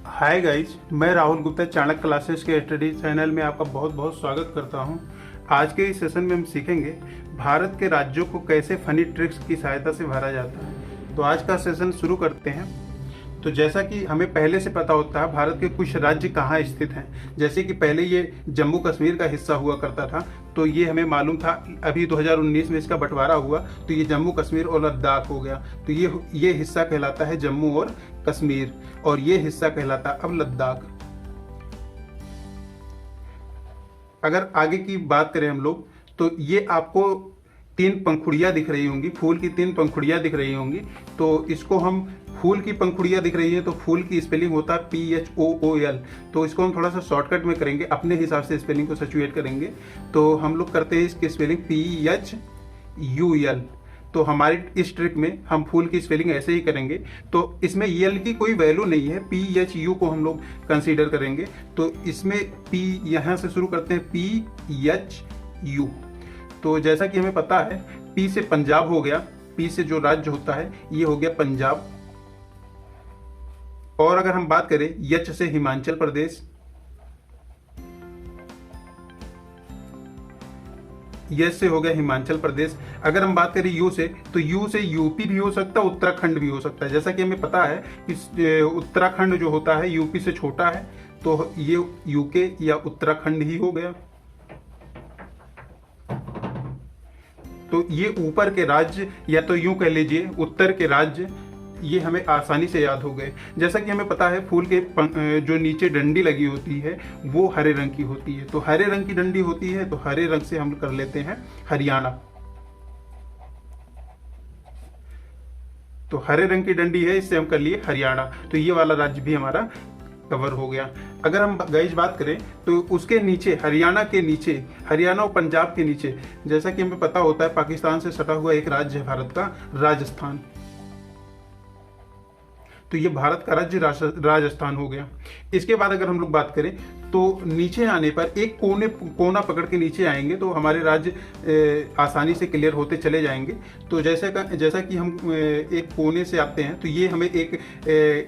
Hi guys, मैं Rahul Gupta Chanakya classes के study channel में आपका बहुत बहुत स्वागत करता हूं। आज के इस सेशन में हम सीखेंगे भारत के राज्यों को कैसे फनी ट्रिक्स की सहायता से भरा जाता है। तो आज का सेशन शुरू करते हैं। तो जैसा कि हमें पहले से पता होता है भारत के कुछ राज्य कहाँ स्थित हैं। जैसे कि पहले ये जम्मू कश्मीर का हिस्सा हुआ करता था, तो ये हमें मालूम था। अभी 2019 में इसका बंटवारा हुआ तो ये जम्मू कश्मीर और लद्दाख हो गया। तो ये हिस्सा कहलाता है जम्मू और कश्मीर, और ये हिस्सा कहलाता है अब लद्दाख। अगर आगे की बात करें हम लोग, तो ये आपको 3 पंखुड़ियाँ दिख रही होंगी, फूल की 3 पंखुड़ियाँ दिख रही होंगी। तो इसको हम फूल की पंखुड़ियाँ दिख रही है, तो फूल की स्पेलिंग होता है PHOOL। तो इसको हम थोड़ा सा शॉर्टकट में करेंगे, अपने हिसाब से स्पेलिंग को सचुएट करेंगे। तो हम लोग करते हैं इसकी स्पेलिंग PHUL। तो हमारी इस ट्रिक में हम फूल की स्पेलिंग ऐसे ही करेंगे। तो इसमें यल की कोई वैल्यू नहीं है, PHU को हम लोग कंसीडर करेंगे। तो इसमें P यहाँ से शुरू करते हैं, PHU। तो जैसा कि हमें पता है, P से पंजाब हो गया, P से जो राज्य होता है ये हो गया पंजाब। और अगर हम बात करें यच से हिमाचल प्रदेश, यस से हो गया हिमाचल प्रदेश। अगर हम बात करें यू से, तो यू से यूपी भी हो सकता है, उत्तराखंड भी हो सकता है। जैसा कि हमें पता है कि उत्तराखंड जो होता है यूपी से छोटा है, तो ये यूके या उत्तराखंड ही हो गया। तो ये ऊपर के राज्य, या तो यूं कह लीजिए उत्तर के राज्य, ये हमें आसानी से याद हो गए। जैसा कि हमें पता है फूल के जो नीचे डंडी लगी होती है वो हरे रंग की होती है। तो हरे रंग की डंडी होती है, तो हरे रंग से हम कर लेते हैं हरियाणा। तो हरे रंग की डंडी है, इससे हम कर लिए हरियाणा। तो ये वाला राज्य भी हमारा कवर हो गया। अगर हम गाइस बात करें, तो उसके नीचे, हरियाणा के नीचे, हरियाणा और पंजाब के नीचे, जैसा कि हमें पता होता है पाकिस्तान से सटा हुआ एक राज्य है भारत का, राजस्थान। तो ये भारत का राज्य राजस्थान हो गया। इसके बाद अगर हम लोग बात करें, तो नीचे आने पर एक कोना पकड़ के नीचे आएंगे तो हमारे राज्य आसानी से क्लियर होते चले जाएंगे। तो जैसा कि हम एक कोने से आते हैं, तो ये हमें एक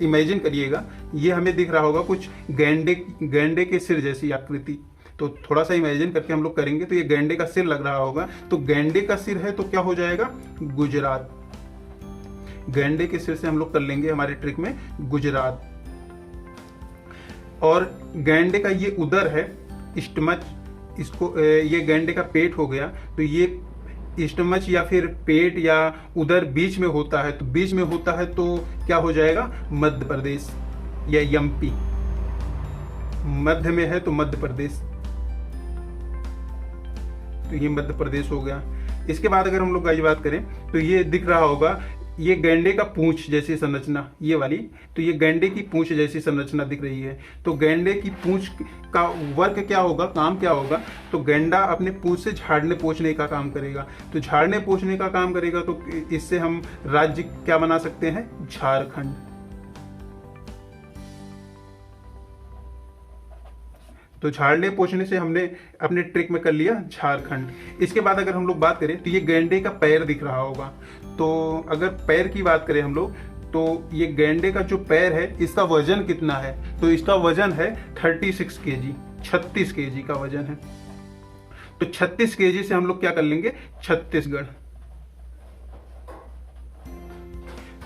इमेजिन करिएगा, ये हमें दिख रहा होगा कुछ गैंडे के सिर जैसी आकृति। तो थोड़ा सा इमेजिन करके हम लोग करेंगे तो ये गैंडे का सिर लग रहा होगा। तो गैंडे का सिर है तो क्या हो जाएगा, गुजरात। गैंडे के सिर से हम लोग कर लेंगे हमारे ट्रिक में गुजरात। और गैंडे का ये उदर है, स्टमच, इसको ये गैंडे का पेट हो गया। तो ये स्टमच या फिर पेट या उदर बीच में होता है, तो बीच में होता है तो क्या हो जाएगा, मध्य प्रदेश या MP। मध्य में है तो मध्य प्रदेश, तो ये मध्य प्रदेश हो गया। इसके बाद अगर हम लोग की बात करें, तो ये दिख रहा होगा, ये गैंडे का पूंछ जैसी संरचना, ये वाली। तो ये गैंडे की पूंछ जैसी संरचना दिख रही है। तो गैंडे की पूंछ का वर्क क्या होगा, काम क्या होगा, तो गैंडा अपने पूंछ से झाड़ने पोंछने का काम करेगा। तो झाड़ने पोंछने का काम करेगा, तो इससे हम राज्य क्या बना सकते हैं, झारखंड। तो झाड़ने पोंछने से हमने अपने ट्रिक में कर लिया झारखंड। इसके बाद अगर हम लोग बात करें, तो ये गैंडे का पैर दिख रहा होगा। तो अगर पैर की बात करें हम लोग, तो ये गैंडे का जो पैर है, इसका वजन कितना है, तो इसका वजन है 36 kg, 36 kg का वजन है। तो 36 kg से हम लोग क्या कर लेंगे, छत्तीसगढ़।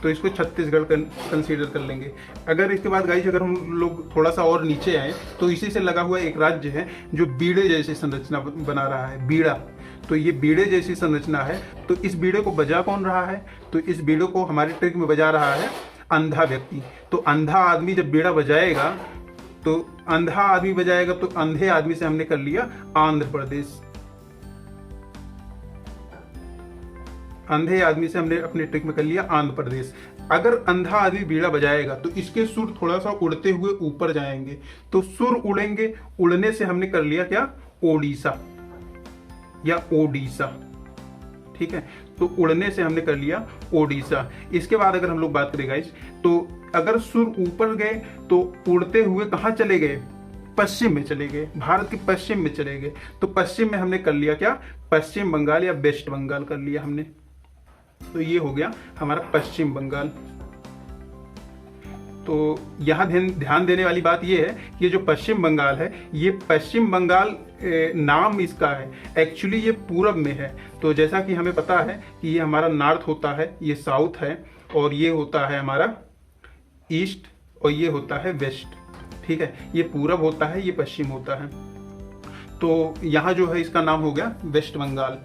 तो इसको छत्तीसगढ़ कंसीडर कर लेंगे। अगर इसके बाद गाइस अगर हम लोग थोड़ा सा और नीचे आए, तो इसी से लगा हुआ एक राज्य है जो बीड़े जैसी संरचना बना रहा है, बीड़ा। तो ये बीड़े जैसी संरचना है। तो इस बीड़े को बजा कौन रहा है, तो इस बीड़े को हमारे ट्रिक में बजा रहा है अंधा व्यक्ति। तो अंधा आदमी जब बीड़ा बजाएगा, तो अंधा आदमी बजाएगा, तो अंधे आदमी से हमने कर लिया आंध्र प्रदेश। अंधे आदमी से हमने अपने ट्रिक में कर लिया आंध्र प्रदेश। अगर अंधा आदमी बीड़ा बजाएगा, तो इसके सुर थोड़ा सा उड़ते हुए ऊपर जाएंगे। तो सुर उड़ेंगे, उड़ने से हमने कर लिया क्या, ओडिशा या ओडिशा। ठीक है, तो उड़ने से हमने कर लिया ओडिशा। इसके बाद अगर हम लोग बात करें गाइस, तो अगर सुर ऊपर गए तो उड़ते हुए कहाँ चले गए, पश्चिम में चले गए, भारत के पश्चिम में चले गए। तो पश्चिम में हमने कर लिया क्या, पश्चिम बंगाल या वेस्ट बंगाल कर लिया हमने। तो ये हो गया हमारा पश्चिम बंगाल। तो यहाँ ध्यान देने वाली बात ये है कि ये जो पश्चिम बंगाल है, ये पश्चिम बंगाल नाम इसका है, एक्चुअली ये पूरब में है। तो जैसा कि हमें पता है कि ये हमारा नॉर्थ होता है, ये साउथ है, और ये होता है हमारा ईस्ट, और ये होता है वेस्ट। ठीक है, ये पूरब होता है, ये पश्चिम होता है। तो यहाँ जो है इसका नाम हो गया वेस्ट बंगाल।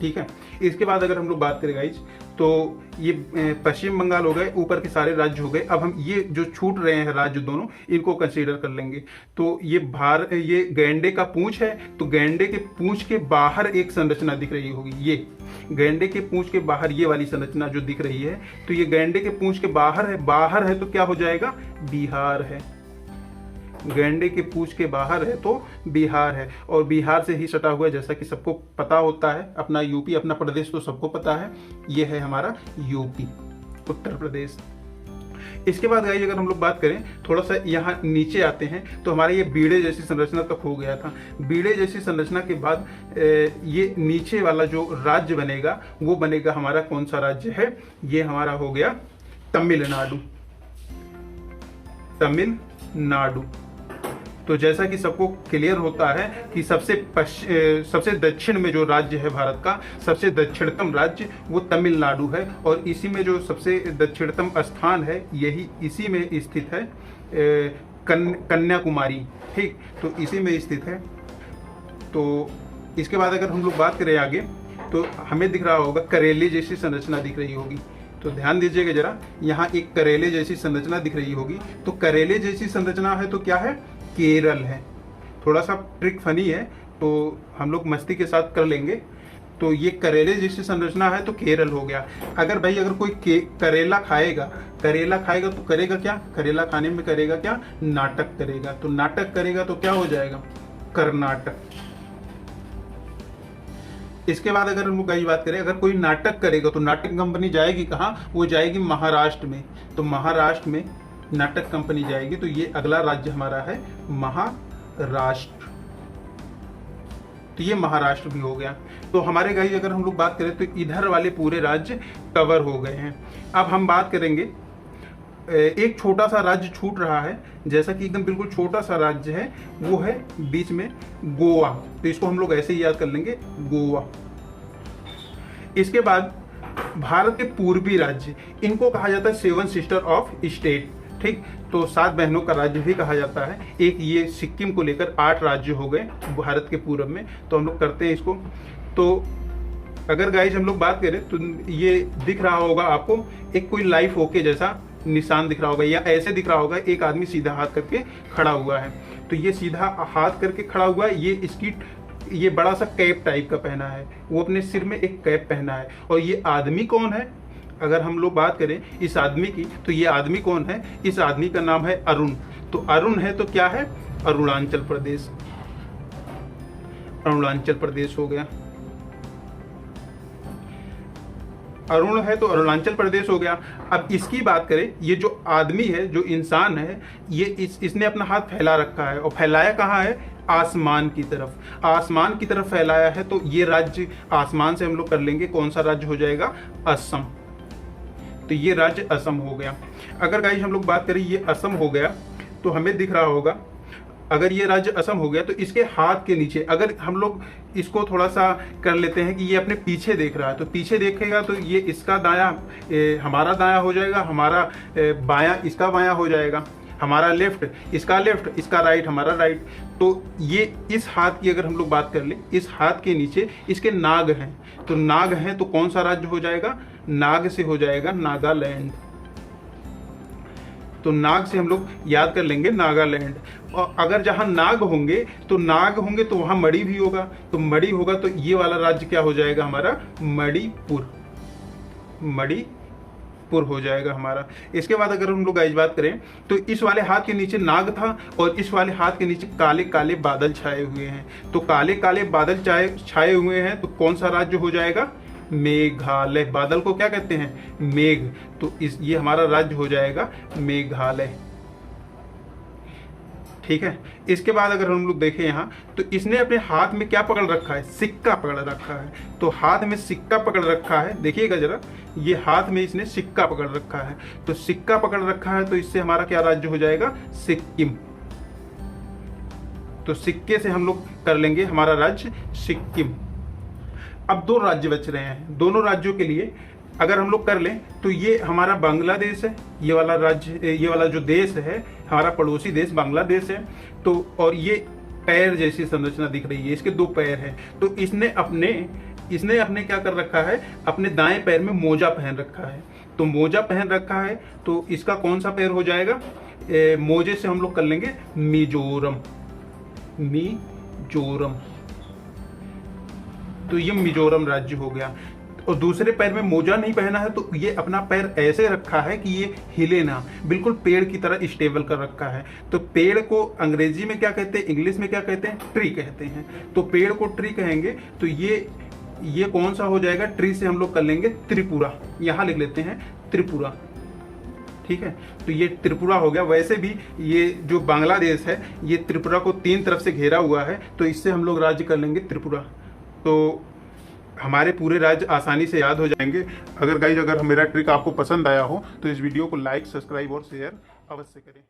ठीक है, इसके बाद अगर हम लोग बात करें गाइज, तो ये पश्चिम बंगाल हो गए, ऊपर के सारे राज्य हो गए। अब हम ये जो छूट रहे हैं राज्य दोनों, इनको कंसीडर कर लेंगे। तो ये गैंडे का पूंछ है, तो गैंडे के पूंछ के बाहर एक संरचना दिख रही होगी, ये गैंडे के पूंछ के बाहर ये वाली संरचना जो दिख रही है, तो ये गैंडे के पूंछ के बाहर है तो क्या हो जाएगा, बिहार है। गैंडे के पूंछ के बाहर है तो बिहार है, और बिहार से ही सटा हुआ है, जैसा कि सबको पता होता है। अपना यूपी, अपना प्रदेश तो सबको पता है, ये है हमारा यूपी, उत्तर प्रदेश। इसके बाद गाइस अगर हम लोग बात करें, थोड़ा सा यहाँ नीचे आते हैं, तो हमारा ये बीड़े जैसी संरचना तक हो गया था। बीड़े जैसी संरचना के बाद ये नीचे वाला जो राज्य बनेगा, वो बनेगा हमारा कौन सा राज्य है, ये हमारा हो गया तमिलनाडु। तमिलनाडु। तो जैसा कि सबको क्लियर होता है कि सबसे दक्षिण में जो राज्य है भारत का, सबसे दक्षिणतम राज्य वो तमिलनाडु है, और इसी में जो सबसे दक्षिणतम स्थान है, यही इसी में स्थित है कन्याकुमारी। ठीक, तो इसी में स्थित है। तो इसके बाद अगर हम लोग बात करें आगे, तो हमें दिख रहा होगा करेले जैसी संरचना दिख रही होगी। तो ध्यान दीजिएगा जरा, यहाँ एक करेले जैसी संरचना दिख रही होगी। तो करेले जैसी संरचना है तो क्या है, केरल है। थोड़ा सा ट्रिक फनी है, तो हम लोग मस्ती के साथ कर लेंगे। तो ये करेले जैसी संरचना है तो केरल हो गया। अगर कोई करेला खाएगा तो करेगा क्या, करेला खाने में करेगा क्या, नाटक करेगा। तो नाटक करेगा तो क्या हो जाएगा, कर्नाटक। इसके बाद अगर हम लोग की बात करें, अगर कोई नाटक करेगा तो नाटक कंपनी जाएगी कहाँ, वो जाएगी महाराष्ट्र में। तो महाराष्ट्र में नाटक कंपनी जाएगी। तो ये अगला राज्य हमारा है महाराष्ट्र। तो ये महाराष्ट्र भी हो गया। तो हमारे गाइस अगर हम लोग बात करें तो इधर वाले पूरे राज्य कवर हो गए हैं। अब हम बात करेंगे, एक छोटा सा राज्य छूट रहा है, जैसा कि एकदम बिल्कुल छोटा सा राज्य है, वो है बीच में गोवा। तो इसको हम लोग ऐसे ही याद कर लेंगे, गोवा। इसके बाद भारत के पूर्वी राज्य, इनको कहा जाता है सेवन सिस्टर ऑफ स्टेट। ठीक, तो 7 बहनों का राज्य भी कहा जाता है। एक ये सिक्किम को लेकर 8 राज्य हो गए भारत के पूर्व में। तो हम लोग करते हैं इसको। तो अगर गाइस हम लोग बात करें तो ये दिख रहा होगा आपको, एक कोई लाइफ ओके जैसा निशान दिख रहा होगा, या ऐसे दिख रहा होगा, एक आदमी सीधा हाथ करके खड़ा हुआ है। तो ये सीधा हाथ करके खड़ा हुआ है, ये बड़ा सा कैप टाइप का पहना है, वो अपने सिर में एक कैप पहना है। और ये आदमी कौन है, अगर हम लोग बात करें इस आदमी की, तो ये आदमी कौन है, इस आदमी का नाम है अरुण। तो अरुण है तो क्या है, अरुणाचल प्रदेश। अरुणाचल प्रदेश हो गया। अरुण है तो अरुणाचल प्रदेश हो गया। अब इसकी बात करें, ये जो आदमी है, जो इंसान है, ये इसने अपना हाथ फैला रखा है, और फैलाया कहाँ है, आसमान की तरफ। आसमान की तरफ फैलाया है। तो ये राज्य आसमान से हम लोग कर लेंगे, कौन सा राज्य हो जाएगा, असम। तो ये राज्य असम हो गया। अगर गाइस हम लोग बात करें, ये असम हो गया, तो हमें दिख रहा होगा, अगर ये राज्य असम हो गया तो इसके हाथ के नीचे, अगर हम लोग इसको थोड़ा सा कर लेते हैं कि ये अपने पीछे देख रहा है, तो पीछे देखेगा तो ये इसका दायां हमारा दायां हो जाएगा, हमारा बायां इसका बायां हो जाएगा, हमारा लेफ्ट इसका राइट हमारा राइट। तो ये इस हाथ की अगर हम लोग बात कर ले, इस हाथ के नीचे इसके नाग हैं। तो नाग हैं तो कौन सा राज्य हो जाएगा, नाग से हो जाएगा नागालैंड। तो नाग से हम लोग याद कर लेंगे नागालैंड। और अगर जहां नाग होंगे तो वहां मणि भी होगा। तो मणि होगा तो ये वाला राज्य क्या हो जाएगा हमारा, मणिपुर। मणिपुर हो जाएगा हमारा। इसके बाद अगर हम लोग आज बात करें तो इस वाले हाथ के नीचे नाग था, और इस वाले हाथ के नीचे काले काले बादल छाए हुए हैं। तो काले काले बादल छाए हुए हैं तो कौन सा राज्य हो जाएगा, मेघालय। बादल को क्या कहते हैं, मेघ। तो ये हमारा राज्य हो जाएगा मेघालय। ठीक है। इसके बाद अगर हम लोग देखें यहाँ तो इसने अपने हाथ में क्या पकड़ रखा है, सिक्का पकड़ रखा है। तो हाथ में सिक्का पकड़ रखा है, देखिएगा जरा, ये हाथ में इसने सिक्का पकड़ रखा है। तो सिक्का पकड़ रखा है तो इससे हमारा क्या राज्य हो जाएगा, सिक्किम। तो सिक्के से हम लोग कर लेंगे हमारा राज्य सिक्किम। अब 2 राज्य बच रहे हैं, दोनों राज्यों के लिए अगर हम लोग कर लें तो ये हमारा बांग्लादेश है, ये वाला राज्य, ये वाला जो देश है हमारा पड़ोसी देश बांग्लादेश है। तो और ये पैर जैसी संरचना दिख रही है, इसके 2 पैर हैं। तो इसने अपने क्या कर रखा है, अपने दाएं पैर में मोजा पहन रखा है। तो मोजा पहन रखा है तो इसका कौन सा पैर हो जाएगा, मोजे से हम लोग कर लेंगे मिजोरम। मिजोरम, तो ये मिजोरम राज्य हो गया। और दूसरे पैर में मोजा नहीं पहना है तो ये अपना पैर ऐसे रखा है कि ये हिले ना, बिल्कुल पेड़ की तरह स्टेबल कर रखा है। तो पेड़ को अंग्रेजी में क्या कहते हैं, इंग्लिश में क्या कहते हैं, ट्री कहते हैं। तो पेड़ को ट्री कहेंगे। तो ये कौन सा हो जाएगा, ट्री से हम लोग कर लेंगे त्रिपुरा, यहाँ लिख लेते हैं त्रिपुरा। ठीक है, तो ये त्रिपुरा हो गया। वैसे भी ये जो बांग्लादेश है ये त्रिपुरा को 3 तरफ से घेरा हुआ है, तो इससे हम लोग राज्य कर लेंगे त्रिपुरा। तो हमारे पूरे राज्य आसानी से याद हो जाएंगे। अगर मेरा ट्रिक आपको पसंद आया हो तो इस वीडियो को लाइक, सब्सक्राइब और शेयर अवश्य करें।